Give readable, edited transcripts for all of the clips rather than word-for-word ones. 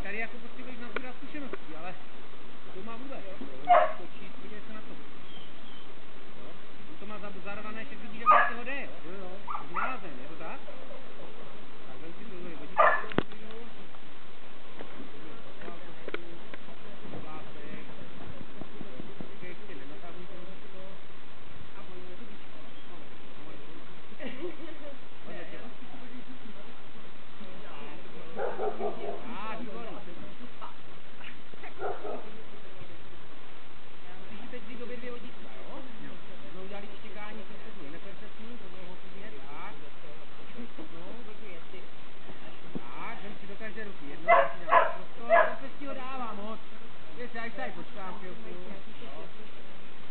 Tady jako potřebuješ nazbírat zkušenosti, ale to má vůbec, skočit, podívej se na to. To má zarvané, že vidíš, jak vlastně ho jde, jo? Zmázen, je to tak? Tak, ven si to dojde, vidíš, počkám chvilku.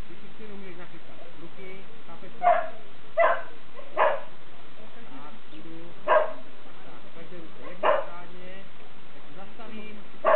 Ty si chvíli umíš nachystat. Ruky, chápeš to? Tak, jdu. Tak, každé ruce jedno řádně. Tak zastavím.